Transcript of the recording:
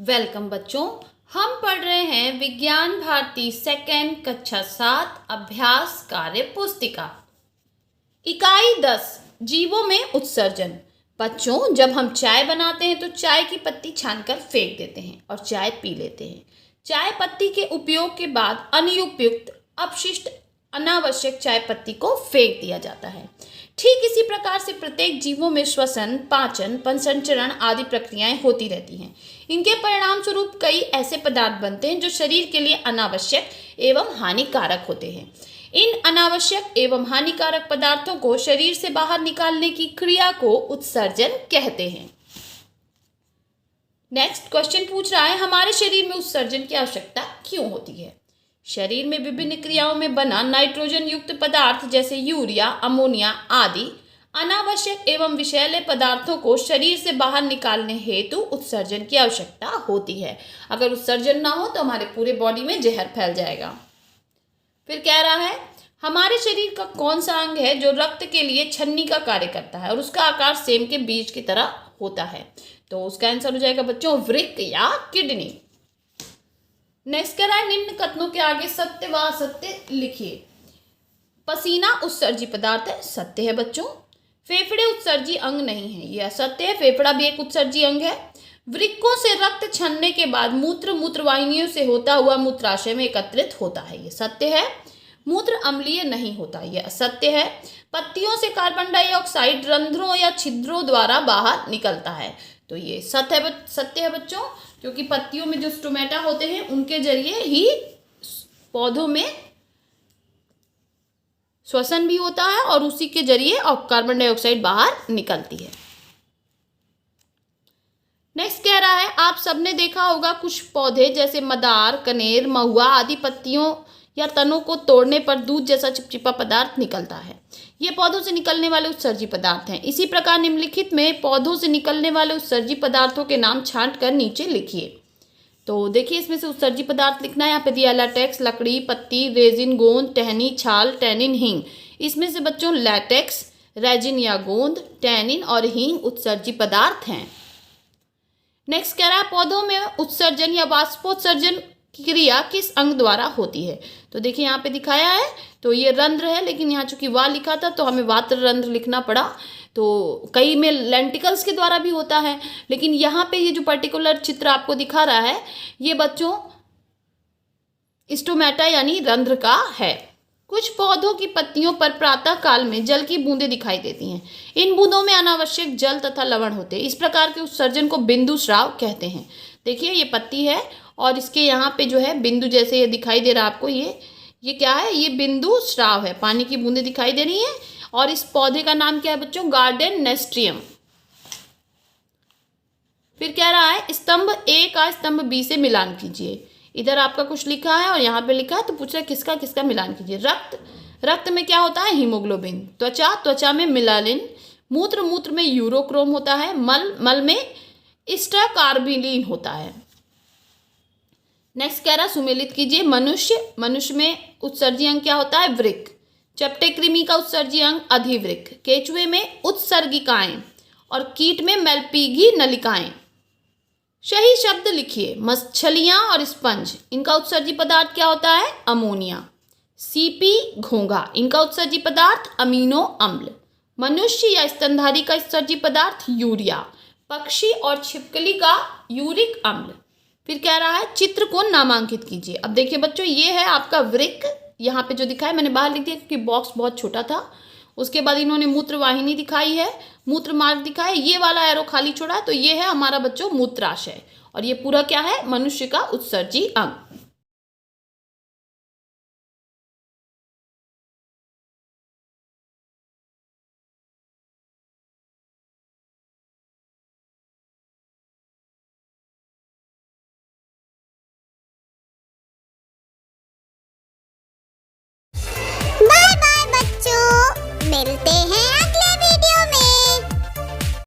Welcome बच्चों, हम पढ़ रहे हैं विज्ञान भारती सेकंड कक्षा 7 अभ्यास कार्य पुस्तिका इकाई 10 जीवों में उत्सर्जन। बच्चों, जब हम चाय बनाते हैं तो चाय की पत्ती छानकर फेंक देते हैं और चाय पी लेते हैं। चाय पत्ती के उपयोग के बाद अनुपयुक्त अपशिष्ट अनावश्यक चाय पत्ती को फेंक दिया जाता है। ठीक इसी प्रकार से प्रत्येक जीवों में श्वसन, पाचन, संचरण आदि प्रक्रियाएं होती रहती हैं। इनके परिणाम स्वरूप कई ऐसे पदार्थ बनते हैं जो शरीर के लिए अनावश्यक एवं हानिकारक होते हैं। इन अनावश्यक एवं हानिकारक पदार्थों को शरीर से बाहर निकालने की क्रिया को उत्सर्जन कहते हैं। नेक्स्ट क्वेश्चन पूछ रहा है, हमारे शरीर में उत्सर्जन की आवश्यकता क्यों होती है? शरीर में विभिन्न क्रियाओं में बना नाइट्रोजन युक्त पदार्थ जैसे यूरिया, अमोनिया आदि अनावश्यक एवं विषैले पदार्थों को शरीर से बाहर निकालने हेतु उत्सर्जन की आवश्यकता होती है। अगर उत्सर्जन ना हो तो हमारे पूरे बॉडी में जहर फैल जाएगा। फिर कह रहा है, हमारे शरीर का कौन सा अंग है जो रक्त के लिए छन्नी का कार्य करता है और उसका आकार सेम के बीज की तरह होता है? तो उसका आंसर हो जाएगा बच्चों वृक्क या किडनी। नेक्स्ट कह रहा है, निम्न कथनों के आगे सत्य व असत्य लिखिए। पसीना उत्सर्जी पदार्थ है, सत्य है बच्चों। फेफड़े उत्सर्जी अंग नहीं है, यह असत्य है। फेफड़ा भी एक उत्सर्जी अंग है। वृक्कों से रक्त छनने के बाद मूत्रवाहिनियों से होता हुआ मूत्राशय में एकत्रित होता है, यह सत्य है। मूत्र अम्लीय नहीं होता, यह असत्य है। पत्तियों से कार्बन डाइऑक्साइड रंध्रों या छिद्रों द्वारा बाहर निकलता है, तो ये सत्य है बच्चों, क्योंकि पत्तियों में जो स्टोमेटा होते हैं उनके जरिए ही पौधों में श्वसन भी होता है और उसी के जरिए और कार्बन डाइऑक्साइड बाहर निकलती है। नेक्स्ट कह रहा है, आप सबने देखा होगा कुछ पौधे जैसे मदार, कनेर, महुआ आदि पत्तियों या तनों को तोड़ने पर दूध जैसा चिपचिपा पदार्थ निकलता है। ये पौधों से निकलने वाले उत्सर्जी पदार्थ हैं। इसी प्रकार निम्नलिखित में पौधों से निकलने वाले उत्सर्जी पदार्थों के नाम छांट कर नीचे लिखिए। तो देखिए, इसमें से उत्सर्जी पदार्थ लिखना है। यहाँ पे दिया लैटेक्स लकड़ी, पत्ती, रेजिन, गोंद, टहनी, छाल, टैनिन, हींग। इसमें से बच्चों लैटेक्स, रेजिन या गोंद, टैनिन और हींग उत्सर्जी पदार्थ हैं। नेक्स्ट कह रहा है, पौधों में उत्सर्जन या वाष्पोत्सर्जन की क्रिया किस अंग द्वारा होती है? तो देखिए यहाँ पे दिखाया है, तो ये रंध्र है, लेकिन यहाँ चूंकि वा लिखा था तो हमें वात्र रंध्र लिखना पड़ा। तो कई में लेंटिकल्स के द्वारा भी होता है, लेकिन यहाँ पे ये जो पर्टिकुलर चित्र आपको दिखा रहा है ये बच्चों स्टोमेटा यानी रंध्र का है। कुछ पौधों की पत्तियों पर प्रातः काल में जल की बूंदें दिखाई देती हैं। इन बूंदों में अनावश्यक जल तथा लवण होते हैं। इस प्रकार के उत्सर्जन को बिंदु स्राव कहते हैं। देखिए ये पत्ती है और इसके यहाँ पे जो है बिंदु जैसे ये दिखाई दे रहा है आपको, ये क्या है? ये बिंदु स्राव है। पानी की बूंदें दिखाई दे रही हैं और इस पौधे का नाम क्या है बच्चों? गार्डन नेस्ट्रियम। फिर कह रहा है, स्तंभ ए का स्तंभ बी से मिलान कीजिए। इधर आपका कुछ लिखा है और यहाँ पे लिखा है, तो पूछ रहा है किसका किसका मिलान कीजिए। रक्त में क्या होता है? हीमोग्लोबिन। त्वचा में मिलालिन। मूत्र में यूरोक्रोम होता है। मल में स्टाकार्बिलीन होता है। नेक्स्ट कह रहा है, सुमेलित कीजिए। मनुष्य में उत्सर्जी अंग क्या होता है? वृक्क। चपटे कृमि का उत्सर्जी अंग अधिवृक्क। केंचुए में उत्सर्गिकाएं और कीट में मेलपीगी नलिकाएं। सही शब्द लिखिए। मछलियां और स्पंज, इनका उत्सर्जी पदार्थ क्या होता है? अमोनिया। सीपी, घोंघा, इनका उत्सर्जी पदार्थ अमीनो अम्ल। मनुष्य या स्तनधारी का उत्सर्जी पदार्थ यूरिया। पक्षी और छिपकली का यूरिक अम्ल। फिर कह रहा है, चित्र को नामांकित कीजिए। अब देखिए बच्चों, ये है आपका वृक्क। यहाँ पे जो दिखा है मैंने बाहर लिख दिया क्योंकि बॉक्स बहुत छोटा था। उसके बाद इन्होंने मूत्रवाहिनी दिखाई है, मूत्र मार्ग दिखा है, ये वाला एरो खाली छोड़ा है, तो ये है हमारा बच्चों मूत्राशय। और ये पूरा क्या है? मनुष्य का उत्सर्जी अंग। बाय बाय बच्चों, मिलते हैं